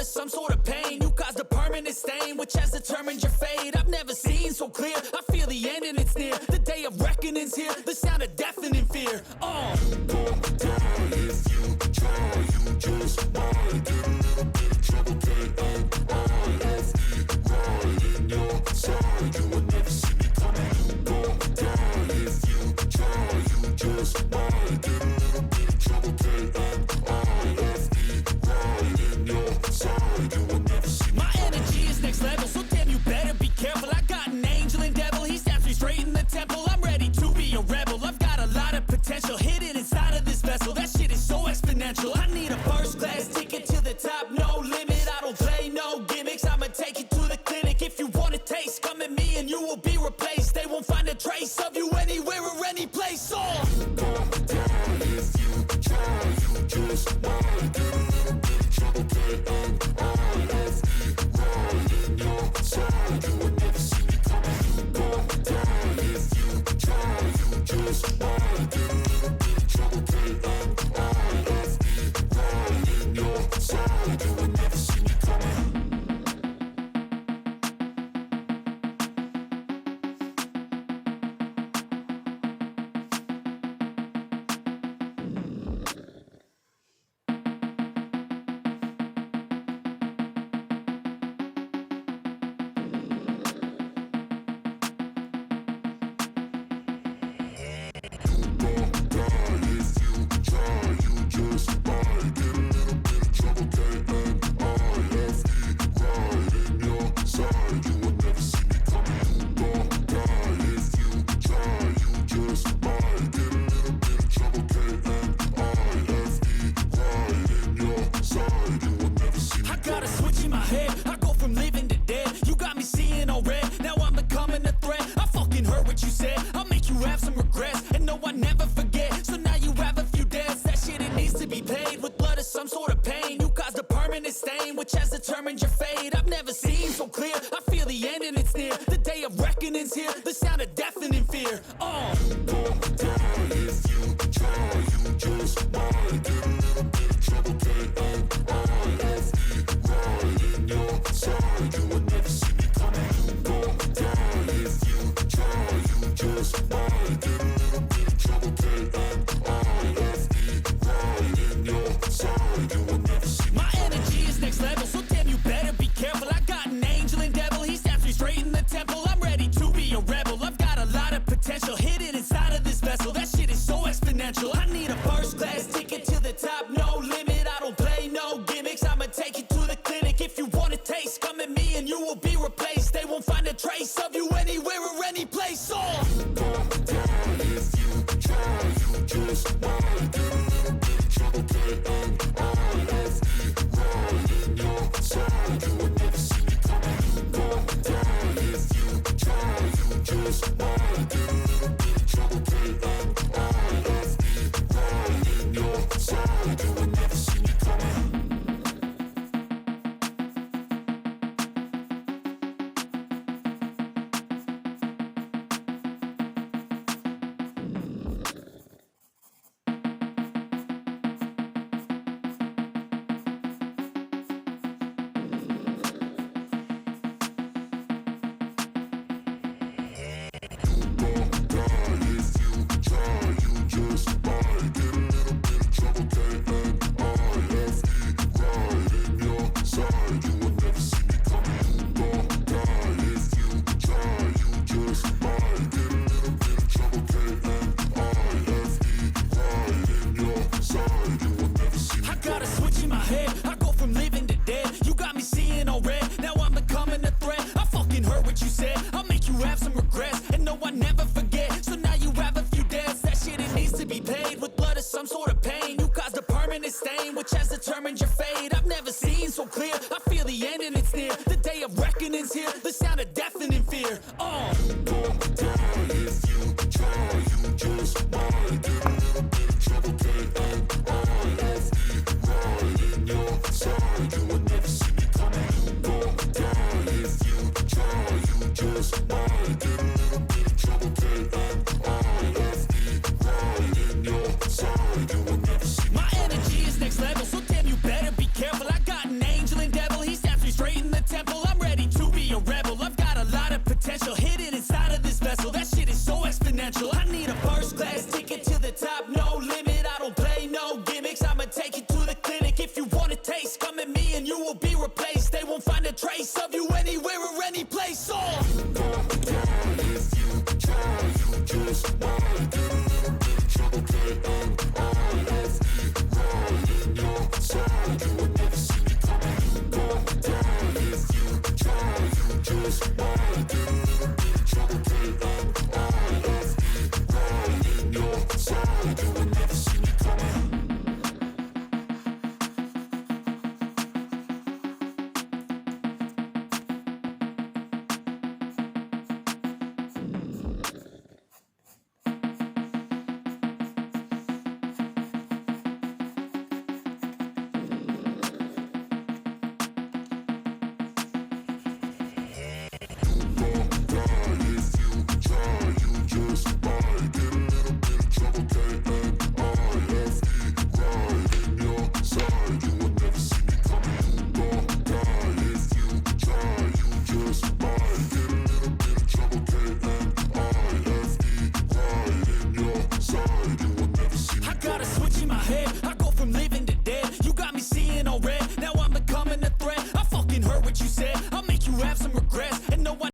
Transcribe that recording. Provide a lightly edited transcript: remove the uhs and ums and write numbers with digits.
some sort of pain. You caused a permanent stain, which has determined your fate. I've never seen so clear, I feel the end and it's near. The day of reckoning's here, the sound of deafening fear. You gon' die if you try, you just might get a little bit of trouble, K-N-I-F-E, right in your side, you will never see me coming. You gon' die if you try, you just might get a little bit of trouble, K-N-I-F-E, right in your side, you will never see me. My energy is next level, so damn you better be careful. I got an angel and devil, he snaps me straight in the temple. I'm ready to be a rebel, I've got a lot of potential hidden inside of this vessel. That shit is so exponential. I need a first class ticket to the top, no limit. I don't play no gimmicks, I'ma take you to the clinic. If you want a taste, come at me and you will be replaced. They won't find a trace of you anywhere or any place. You gon' die if you try, you just might get a little bit of trouble, K-N-I-F-E, right in your side, you will never see me coming. You gon' die if you try, you just might get a little bit of trouble, K-N-I-F-E, right in your side, you will never see me coming. My energy is next level, so damn you better be careful. I got an angel and devil, replace. They won't find a trace of you anywhere or any place. Oh, If you try, you just might get a little bit of trouble.